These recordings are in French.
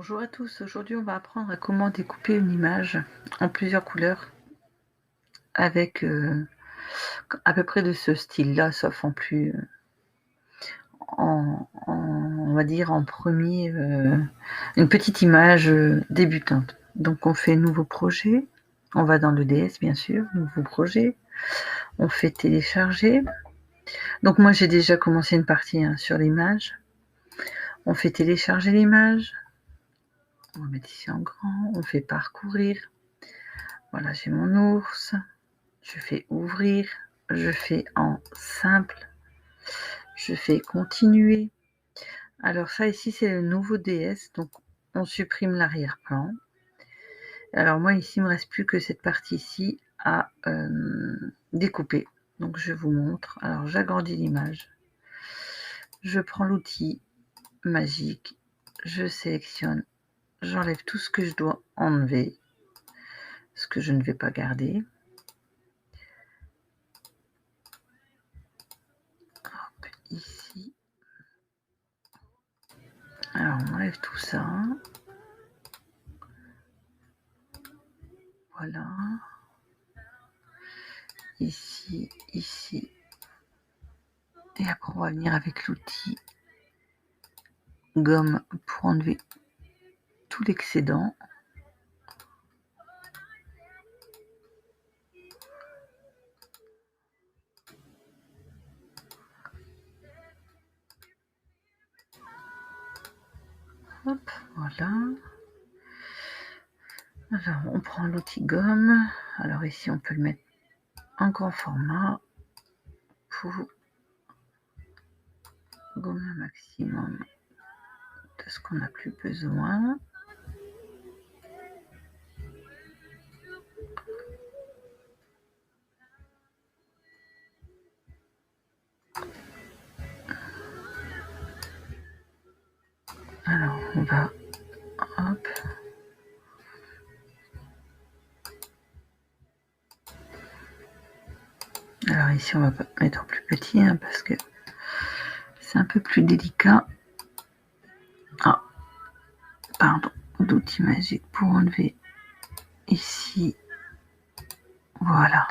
Bonjour à tous, aujourd'hui on va apprendre à comment découper une image en plusieurs couleurs avec à peu près de ce style-là, sauf en plus on va dire en premier une petite image débutante. Donc on fait nouveau projet, on va dans le DS bien sûr, nouveau projet, on fait télécharger. Donc moi j'ai déjà commencé une partie sur l'image, on fait télécharger l'image, on va mettre ici en grand, on fait parcourir. Voilà, j'ai mon ours. Je fais ouvrir. Je fais en simple. Je fais continuer. Alors ça ici, c'est le nouveau DS. Donc, on supprime l'arrière-plan. Alors moi, ici, il ne me reste plus que cette partie-ci à découper. Donc, je vous montre. Alors, j'agrandis l'image. Je prends l'outil magique. Je sélectionne. J'enlève tout ce que je dois enlever. Ce que je ne vais pas garder. Ici. Alors on enlève tout ça. Voilà. Ici, ici. Et après on va venir avec l'outil gomme pour enlever tout l'excédent. Hop, voilà. Alors, on prend l'outil gomme. Alors ici, on peut le mettre en grand format pour gommer un maximum de ce qu'on n'a plus besoin. Alors, on va... Hop. Alors ici, on va mettre en plus petit parce que c'est un peu plus délicat. Ah, pardon, d'outil magique pour enlever ici. Voilà.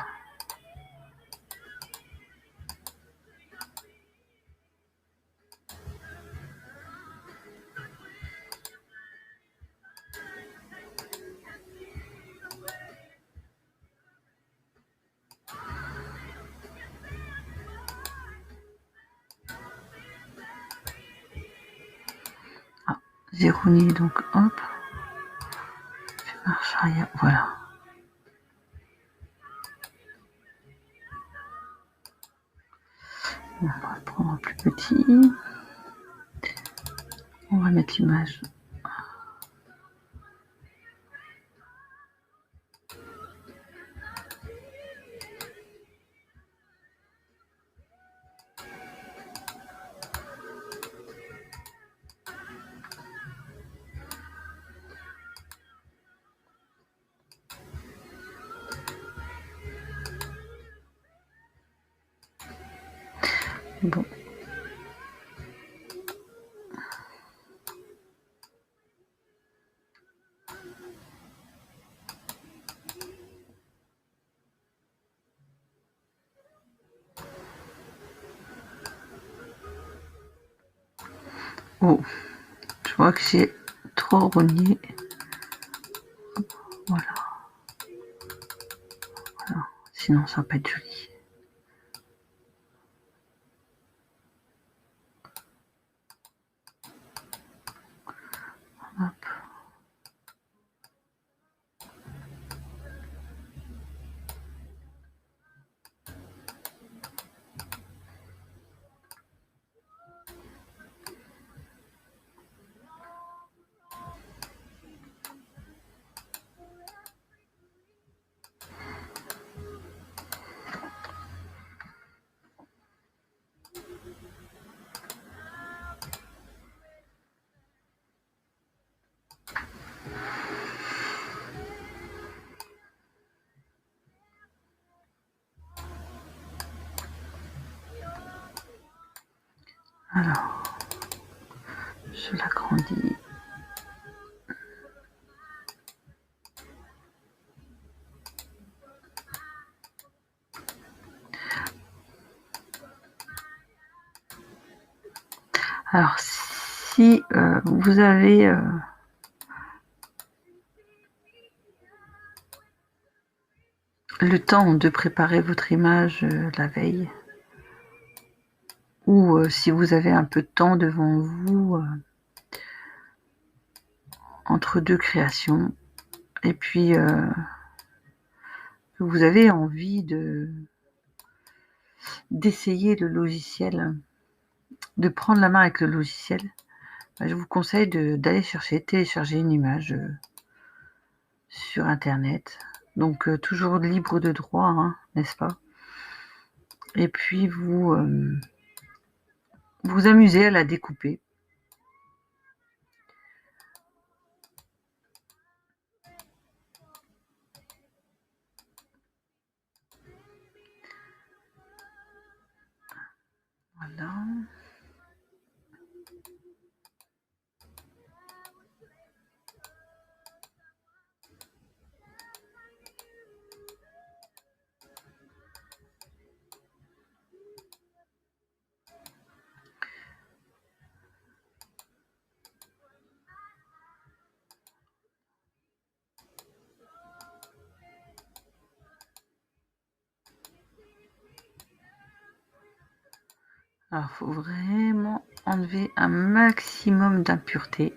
Ah, verrouiller, donc hop. Je marche arrière, voilà. On va prendre un plus petit. On va mettre l'image. Bon. Oh, je vois que j'ai trop rogné. Voilà. Voilà. Sinon, ça va pas être joli. Hop. Alors, je l'agrandis. Alors, si vous avez le temps de préparer votre image la veille, ou si vous avez un peu de temps devant vous entre deux créations, et puis vous avez envie d'essayer le logiciel, de prendre la main avec le logiciel, je vous conseille d'aller télécharger une image sur internet, donc toujours libre de droit, hein, n'est-ce pas? Et puis vous amusez à la découper. Voilà. Alors, il faut vraiment enlever un maximum d'impuretés.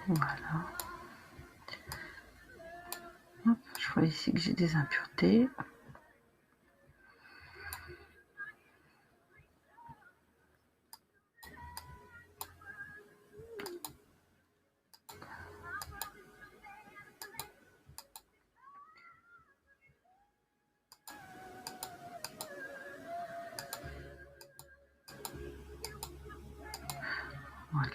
Voilà. Hop, je vois ici que j'ai des impuretés. Voilà.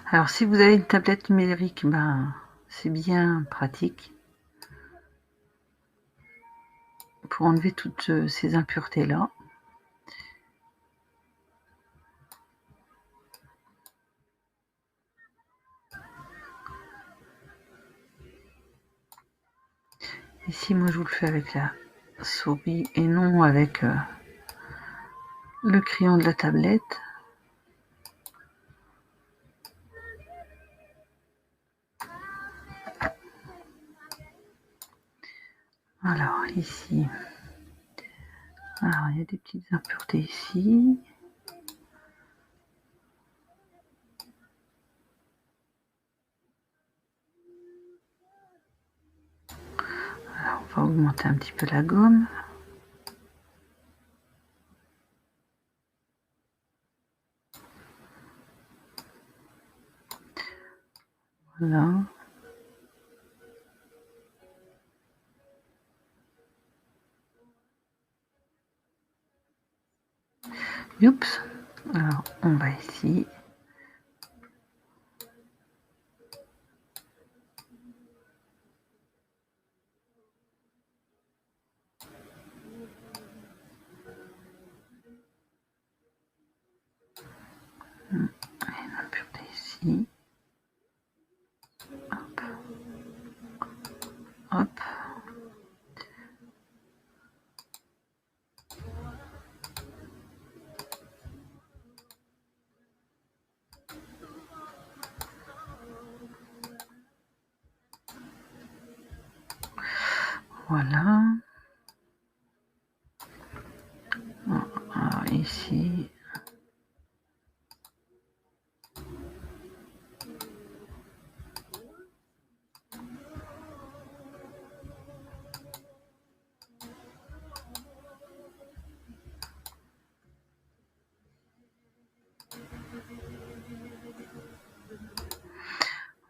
Alors, si vous avez une tablette numérique, c'est bien pratique pour enlever toutes ces impuretés-là. Ici, moi, je vous le fais avec la souris et non avec le crayon de la tablette. Alors, ici, alors, il y a des petites impuretés ici. Alors, on va augmenter un petit peu la gomme. Voilà. Oups. Alors, on va ici. Une impureté ici. Hop. Hop. Voilà. Alors, ici.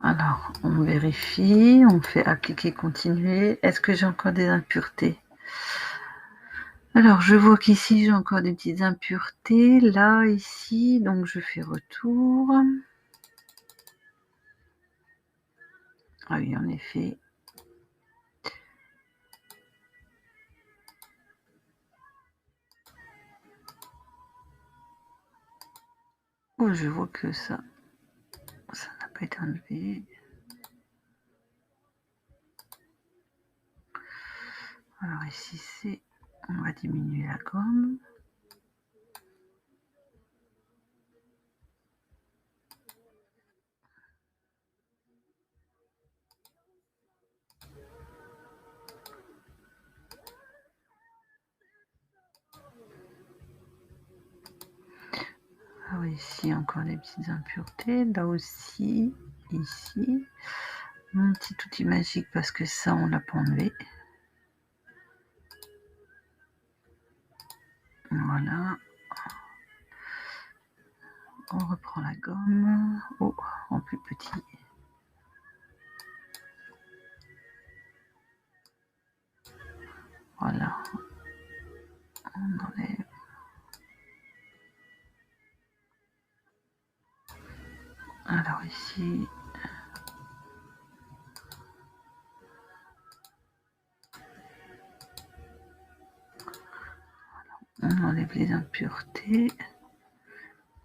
Alors, on vérifie, on fait appliquer, continuer. Est-ce que j'ai encore des impuretés? Alors, je vois qu'ici, j'ai encore des petites impuretés. Là, ici, donc je fais retour. Ah oui, en effet. Oh, je vois que ça n'a pas été enlevé. Alors ici, c'est... On va diminuer la gomme. Alors ici, encore des petites impuretés. Là aussi, ici. Mon petit outil magique, parce que ça, on l'a pas enlevé. Voilà. On reprend la gomme. Oh, en plus petit. Voilà. On enlève. Alors ici... On enlève les impuretés.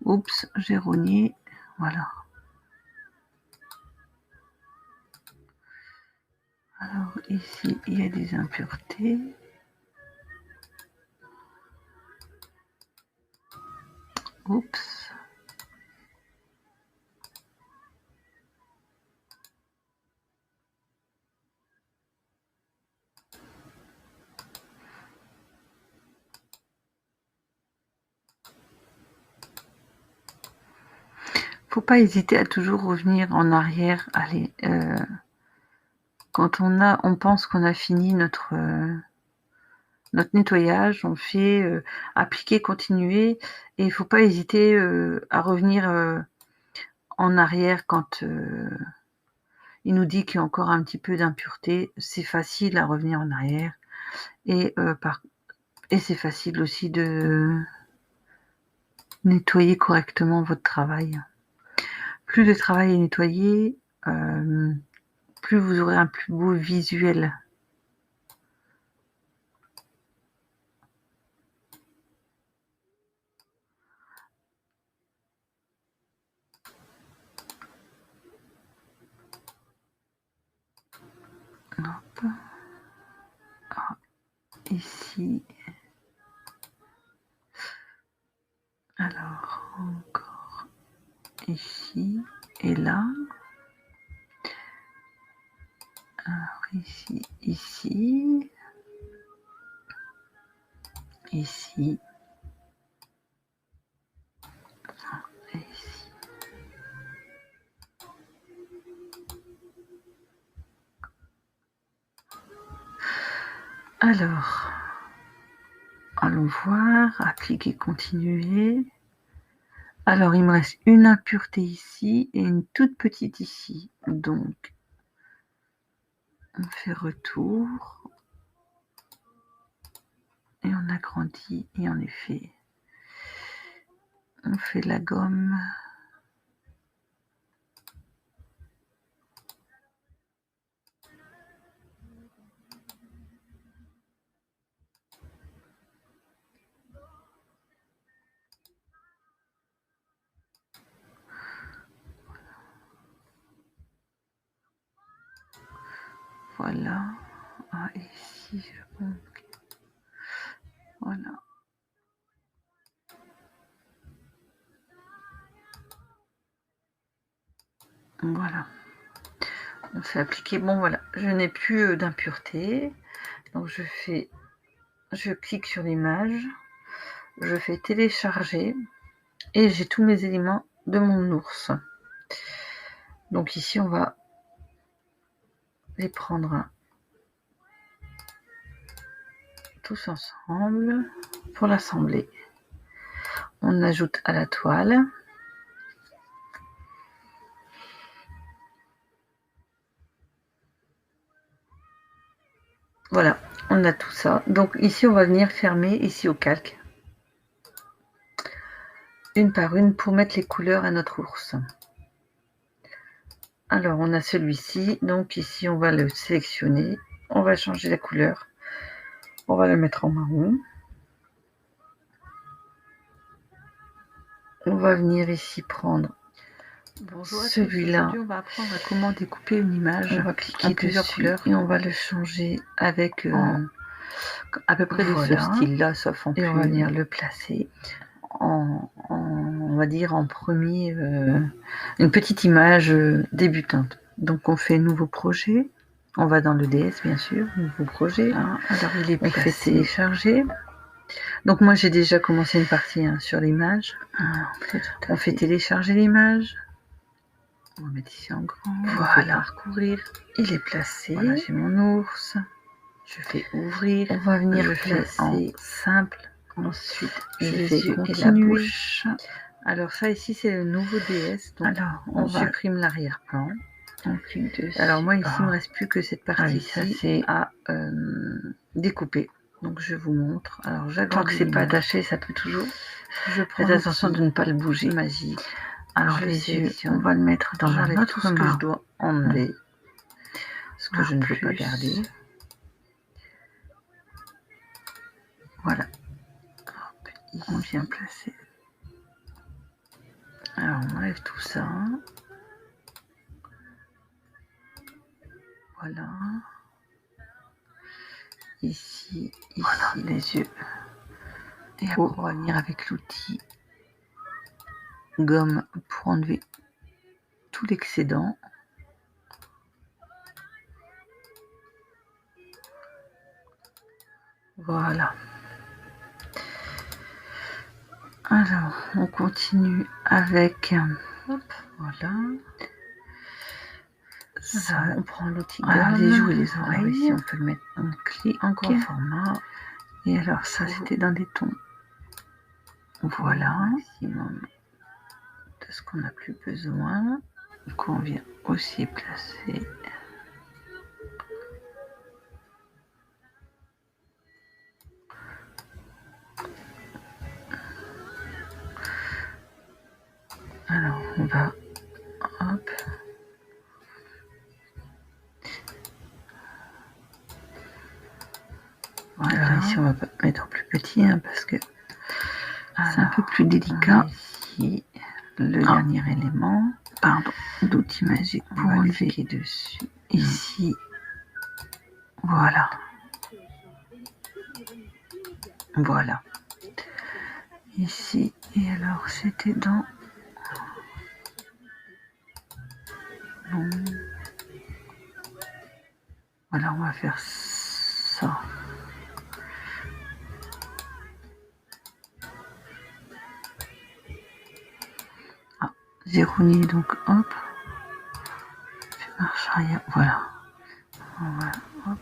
Oups, j'ai rogné. Voilà. Alors ici, il y a des impuretés. Oups. Faut pas hésiter à toujours revenir en arrière. Allez, quand on pense qu'on a fini notre nettoyage, on fait appliquer, continuer, et il faut pas hésiter à revenir en arrière quand il nous dit qu'il y a encore un petit peu d'impureté. C'est facile à revenir en arrière, et c'est facile aussi de nettoyer correctement votre travail. Plus le travail est nettoyé, plus vous aurez un plus beau visuel. Hop. Ah, ici. Alors, encore ici et là. Alors, ici, ici. Ici. Et ici. Alors, allons voir, appliquer, continuer. Alors, il me reste une impureté ici et une toute petite ici. Donc, on fait retour. Et on agrandit. Et en effet, on fait la gomme. Voilà. Ah, ici, je pense. Voilà. Voilà. On fait appliquer. Bon, voilà. Je n'ai plus d'impureté. Donc, je clique sur l'image. Je fais télécharger. Et j'ai tous mes éléments de mon ours. Donc, ici, on va les prendre tous ensemble pour l'assembler. On ajoute à la toile. Voilà, on a tout ça. Donc ici, on va venir fermer ici au calque, une par une, pour mettre les couleurs à notre ours. Alors, on a celui-ci. Donc ici, on va le sélectionner. On va changer la couleur. On va le mettre en marron. On va venir ici prendre celui-là. Aujourd'hui, on va apprendre à comment découper une image. On va cliquer plusieurs couleurs et on va le changer avec à peu près de ce style-là, sauf en plus. Et on va venir le placer on va dire en premier, une petite image débutante. Donc on fait nouveau projet. On va dans le DS, bien sûr, nouveau projet. Alors il est on fait télécharger. Donc moi j'ai déjà commencé une partie sur l'image. On fait télécharger l'image. On va mettre ici en grand. Voilà. Parcourir. Il est placé. Voilà, j'ai mon ours. Je fais ouvrir. On va venir placer en simple. Ensuite, je fais continuer. Alors ça ici c'est le nouveau DS. Donc alors on supprime l'arrière-plan. On clique dessus. Alors moi ici il me reste plus que cette partie-ci à découper. Donc je vous montre. Alors j'agrandis. Tant que c'est pas attaché, ça peut toujours. Faites attention de ne pas le bouger. Magique. Alors les yeux, on va le mettre dans un autre ce que je dois enlever. Ce que je ne peux pas garder. Voilà. Hop, on vient placer. Alors on enlève tout ça. Voilà. Ici, voilà, les yeux. Et après, on va venir avec l'outil gomme pour enlever tout l'excédent. Voilà. Alors, on continue avec... Hop, voilà. Ça, on prend l'outil gomme. Les joues et les oreilles. Alors ici, on peut le mettre en clic, en grand format. Et alors, ça, c'était dans des tons. Voilà, maximum de ce qu'on n'a plus besoin. Qu'on vient aussi placer. Alors, on va, hop. Voilà. Alors ici, on va mettre plus petit, parce que c'est un peu plus délicat. Ici, le dernier élément, d'outil magique pour enlever dessus. Ici, voilà. Voilà. Ici, et alors c'était dans... Non. Voilà, on va faire ça. Zéro nid, donc hop. Je marche arrière, voilà. Voilà, hop.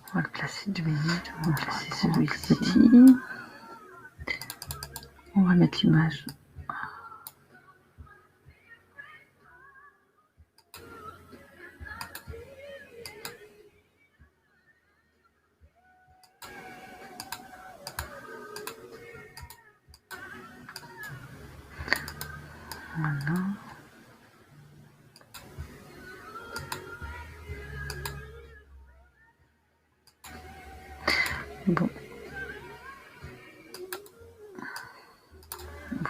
On va le placer 2 minutes. On va placer celui-ci. On va mettre l'image. Voilà. Bon.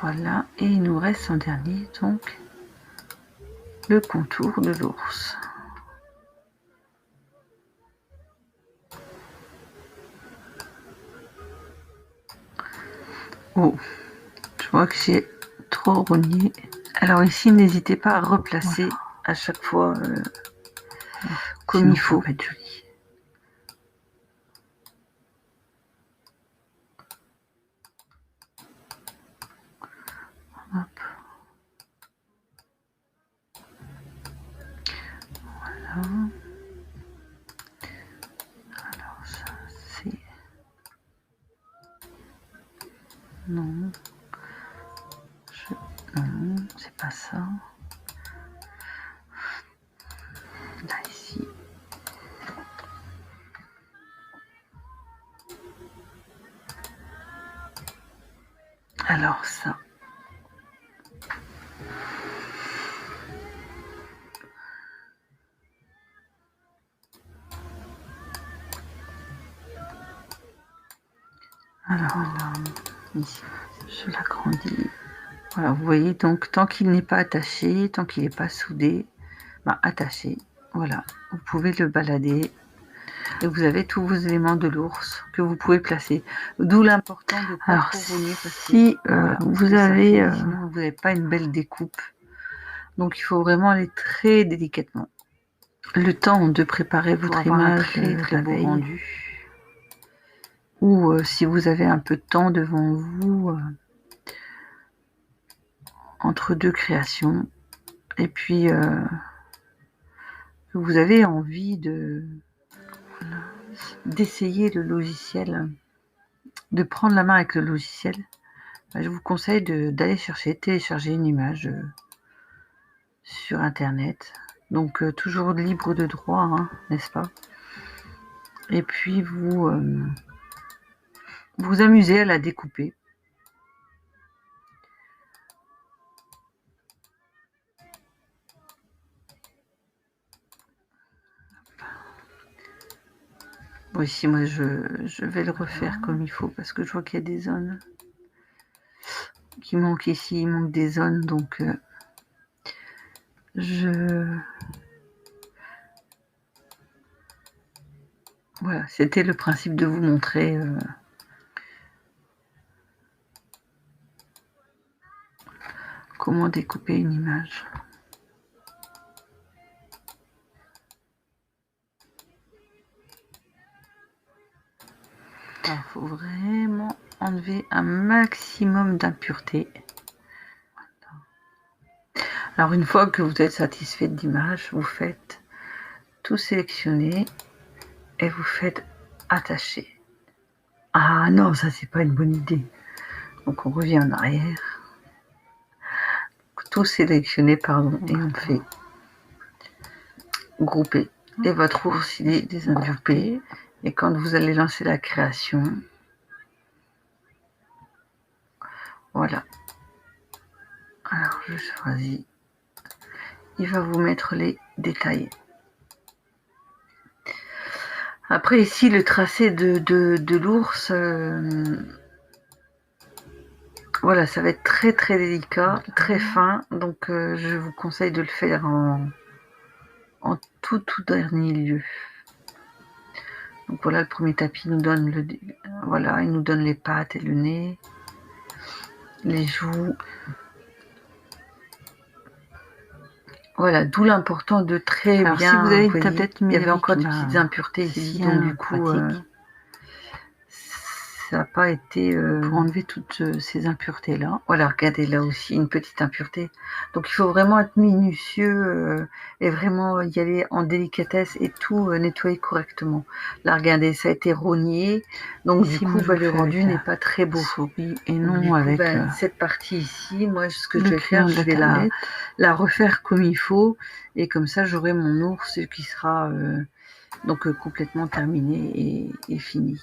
Voilà. Et il nous reste en dernier, donc, le contour de l'ours. Oh, je vois que j'ai trop rogné. Alors ici, n'hésitez pas à replacer à chaque fois comme il faut. Être joli. Hop. Voilà. Alors ça, c'est... Non. Non, c'est pas ça. Là, ici. Alors ça. Alors là, ici, je l'agrandis. Voilà, vous voyez, donc tant qu'il n'est pas attaché, tant qu'il n'est pas soudé, attaché, voilà, vous pouvez le balader et vous avez tous vos éléments de l'ours que vous pouvez placer. D'où l'important de pas trop rouler, parce que si vous avez, sinon vous n'avez pas une belle découpe. Donc il faut vraiment aller très délicatement. Le temps de préparer votre image, très beau rendu. Ou si vous avez un peu de temps devant vous, entre deux créations, et puis vous avez envie d'essayer le logiciel, de prendre la main avec le logiciel, je vous conseille d'aller télécharger une image sur internet, donc toujours libre de droit, hein, n'est-ce pas? Et puis vous vous amusez à la découper. Bon, ici, moi, je vais le refaire comme il faut, parce que je vois qu'il y a des zones qui manquent ici, il manque des zones, donc voilà, c'était le principe de vous montrer comment découper une image. Il faut vraiment enlever un maximum d'impuretés. Alors une fois que vous êtes satisfait de l'image, vous faites tout sélectionner et vous faites attacher. Ah non, ça c'est pas une bonne idée. Donc on revient en arrière. Tout sélectionner, pardon, et on fait grouper. Et votre ours il est désimgroupé. Et quand vous allez lancer la création, voilà. Alors je choisis. Il va vous mettre les détails. Après ici le tracé de l'ours, voilà, ça va être très très délicat, très fin, donc je vous conseille de le faire en tout dernier lieu. Donc voilà, le premier tapis nous donne voilà, il nous donne les pattes et le nez, les joues. Voilà, d'où l'important de très bien. Si vous avez une tablette numérique, il y avait encore des petites impuretés ici, donc du coup, ça n'a pas été pour enlever toutes ces impuretés là. Voilà, regardez là aussi une petite impureté. Donc il faut vraiment être minutieux et vraiment y aller en délicatesse et tout nettoyer correctement. Là, regardez, ça a été rogné, donc du coup, le rendu n'est pas très beau. Et non coup, avec cette partie ici, moi, ce que je vais faire, je vais la refaire comme il faut, et comme ça, j'aurai mon ours qui sera donc complètement terminé et fini.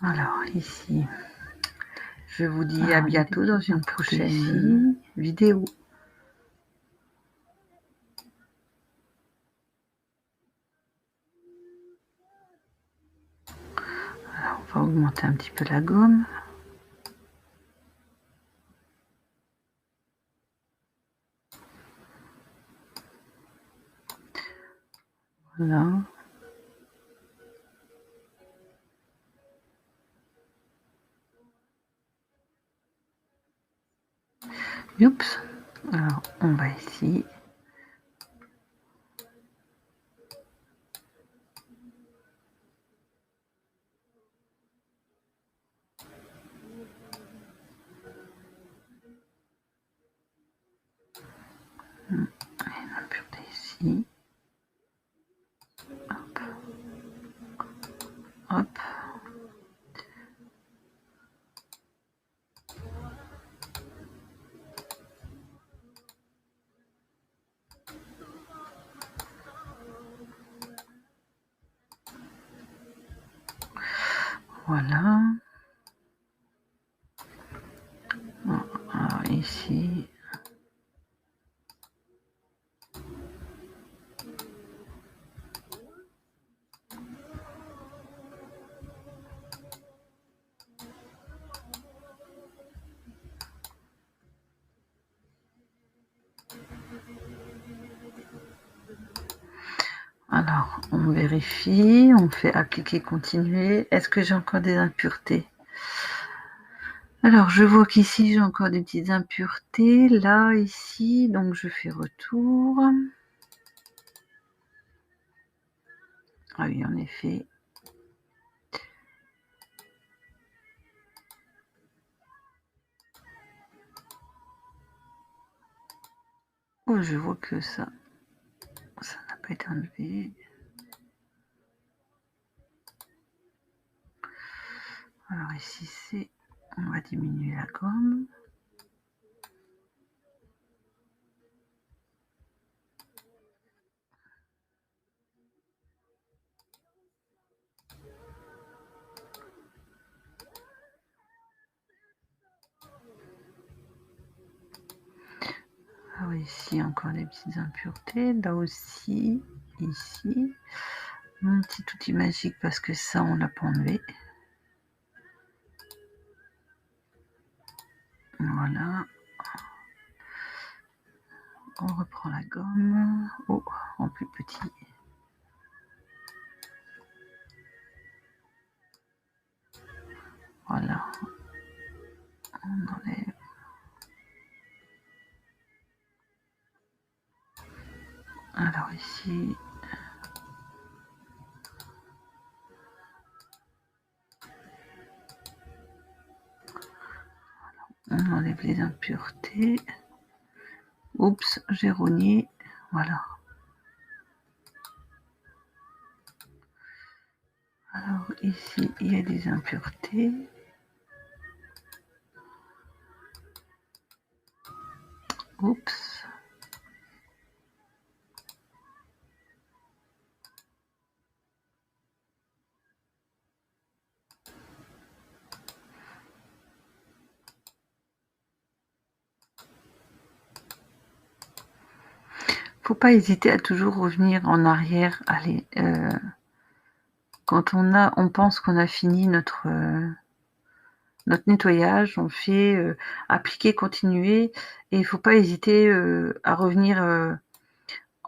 Alors ici, je vous dis à bientôt dans une prochaine vidéo. Alors on va augmenter un petit peu la gomme. Voilà. Oups. Alors on va ici. Une impureté ici. Hop. Hop. Voilà. Alors, on vérifie, on fait appliquer, continuer. Est-ce que j'ai encore des impuretés? Alors, je vois qu'ici, j'ai encore des petites impuretés. Là, ici, donc je fais retour. Ah oui, en effet. Oh, je vois que ça n'a pas été enlevé. Alors ici, c'est... On va diminuer la gomme. Alors ici, encore des petites impuretés. Là aussi, ici. Mon petit outil magique, parce que ça, on l'a pas enlevé. Voilà. On reprend la gomme. Oh, en plus petit. Voilà. On enlève. Alors ici... On enlève les impuretés. Oups, j'ai rogné. Voilà. Alors ici, il y a des impuretés. Oups. Faut pas hésiter à toujours revenir en arrière. Allez, quand on pense qu'on a fini notre nettoyage, on fait appliquer, continuer, et il faut pas hésiter à revenir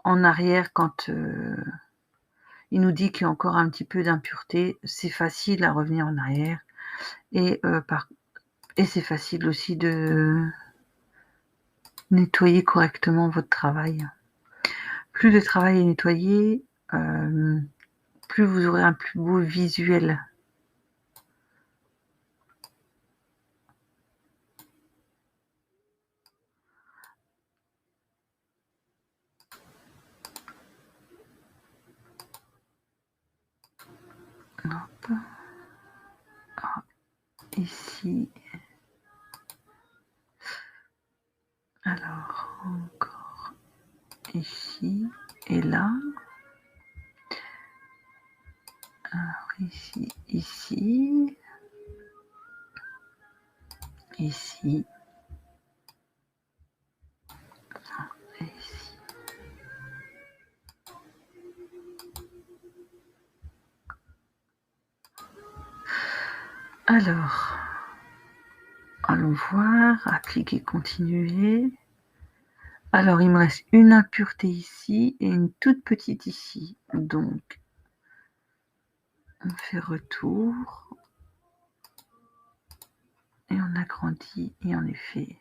en arrière quand il nous dit qu'il y a encore un petit peu d'impureté. C'est facile à revenir en arrière, et c'est facile aussi de nettoyer correctement votre travail. Plus le travail est nettoyé, plus vous aurez un plus beau visuel. Hop. Ah, ici. Alors, encore ici et là. Alors, ici, ici. Ici. Et ici. Alors, allons voir, appliquer, continuer. Alors, il me reste une impureté ici et une toute petite ici. Donc, on fait retour. Et on agrandit. Et en effet,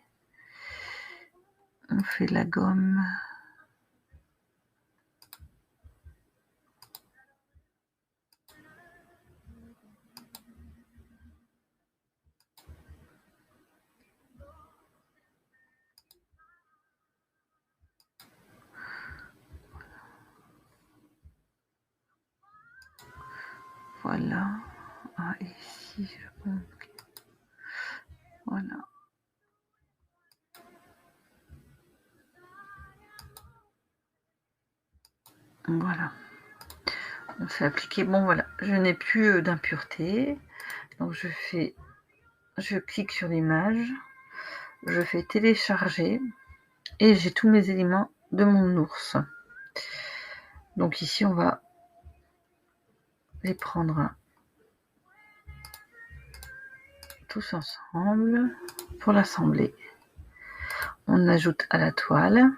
on fait de la gomme. Voilà. Ah, ici, je pense. Voilà. Voilà. On fait appliquer. Bon, voilà. Je n'ai plus d'impureté. Donc, je clique sur l'image. Je fais télécharger. Et j'ai tous mes éléments de mon ours. Donc, ici, on va les prendre tous ensemble pour l'assembler. On ajoute à la toile.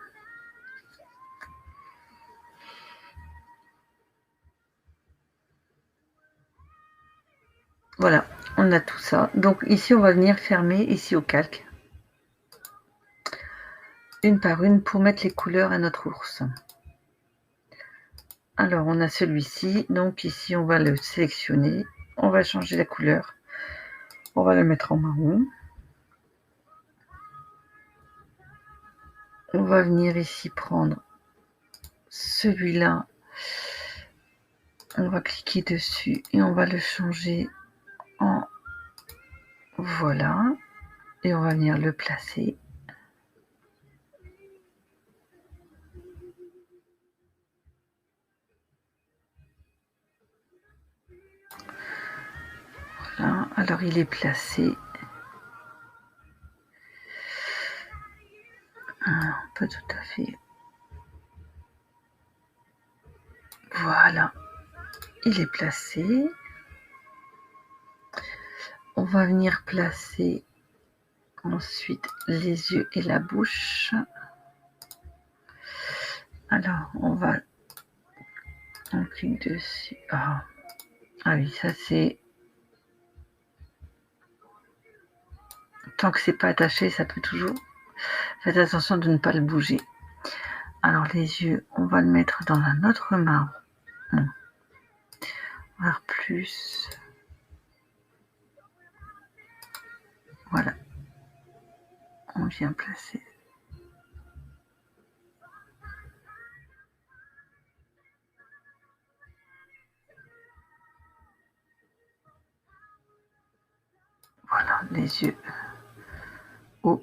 Voilà, on a tout ça. Donc ici, on va venir fermer ici au calque, une par une, pour mettre les couleurs à notre ours. Alors, on a celui-ci. Donc ici, on va le sélectionner. On va changer la couleur. On va le mettre en marron. On va venir ici prendre celui-là. On va cliquer dessus et on va le changer en voilà. Et on va venir le placer. Voilà. Alors il est placé. Pas tout à fait. Voilà. Il est placé. On va venir placer ensuite les yeux et la bouche. Alors, on clique dessus. Ah oui, ça c'est... Tant que c'est pas attaché, ça peut toujours... Faites attention de ne pas le bouger. Alors, les yeux, on va le mettre dans un autre marbre. Voir plus. Voilà. On vient placer. Voilà, les yeux. Oh.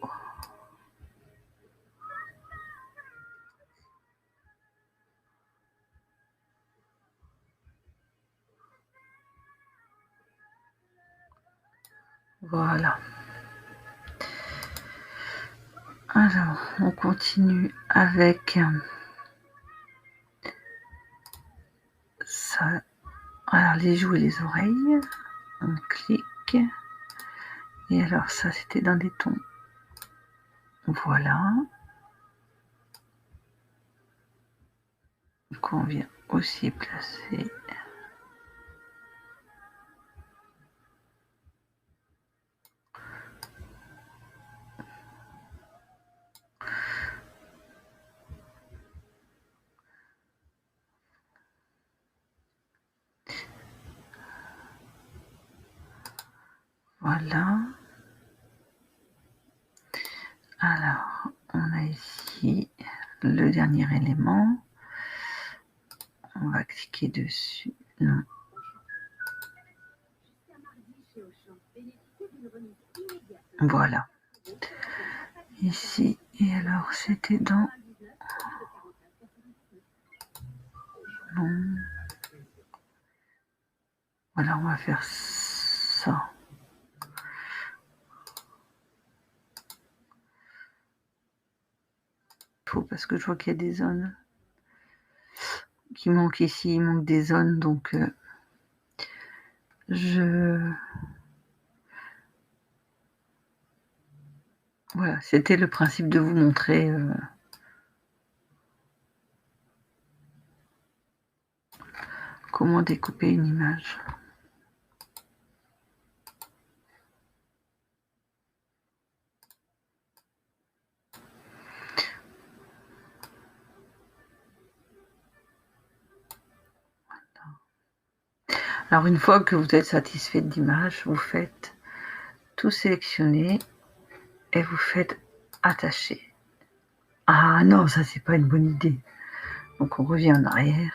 Voilà. Alors, on continue avec ça. Alors, les joues et les oreilles. On clique. Et alors, ça, c'était dans des tons. Voilà. Donc, on vient aussi placer. Voilà. Alors, on a ici le dernier élément. On va cliquer dessus. Non. Voilà. Ici. Et alors, c'était dans... Non. Voilà, on va faire ça. Parce que je vois qu'il y a des zones qui manquent ici, il manque des zones, donc voilà, c'était le principe de vous montrer comment découper une image. Alors une fois que vous êtes satisfait de l'image, vous faites tout sélectionner et vous faites attacher. Ah non, ça c'est pas une bonne idée. Donc on revient en arrière.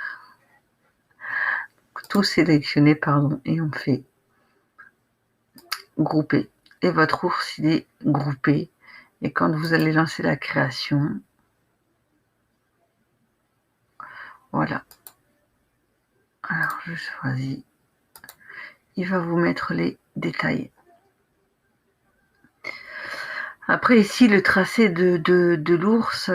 Tout sélectionner, pardon, et on fait grouper. Et votre ours, il est groupé. Et quand vous allez lancer la création, voilà. Alors je choisis. Il va vous mettre les détails. Après ici, le tracé de l'ours,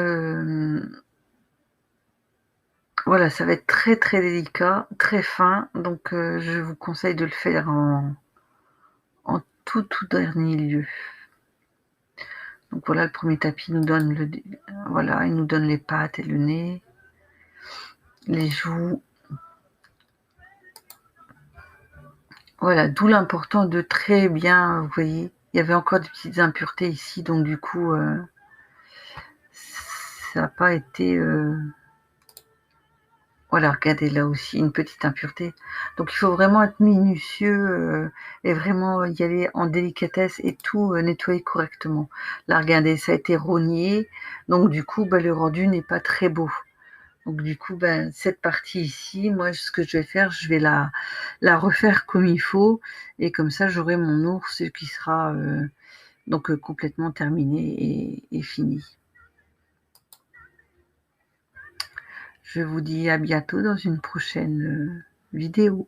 voilà, ça va être très très délicat, très fin. Donc je vous conseille de le faire en tout dernier lieu. Donc voilà, le premier tapis nous donne voilà, il nous donne les pattes et le nez, les joues. Voilà, d'où l'important de très bien, vous voyez, il y avait encore des petites impuretés ici, donc du coup, ça n'a pas été... Voilà, regardez là aussi, une petite impureté. Donc il faut vraiment être minutieux et vraiment y aller en délicatesse et tout nettoyer correctement. Là, regardez, ça a été rogné, donc du coup, le rendu n'est pas très beau. Donc du coup, cette partie ici, moi, ce que je vais faire, je vais la refaire comme il faut, et comme ça, j'aurai mon ours qui sera donc complètement terminé et fini. Je vous dis à bientôt dans une prochaine vidéo.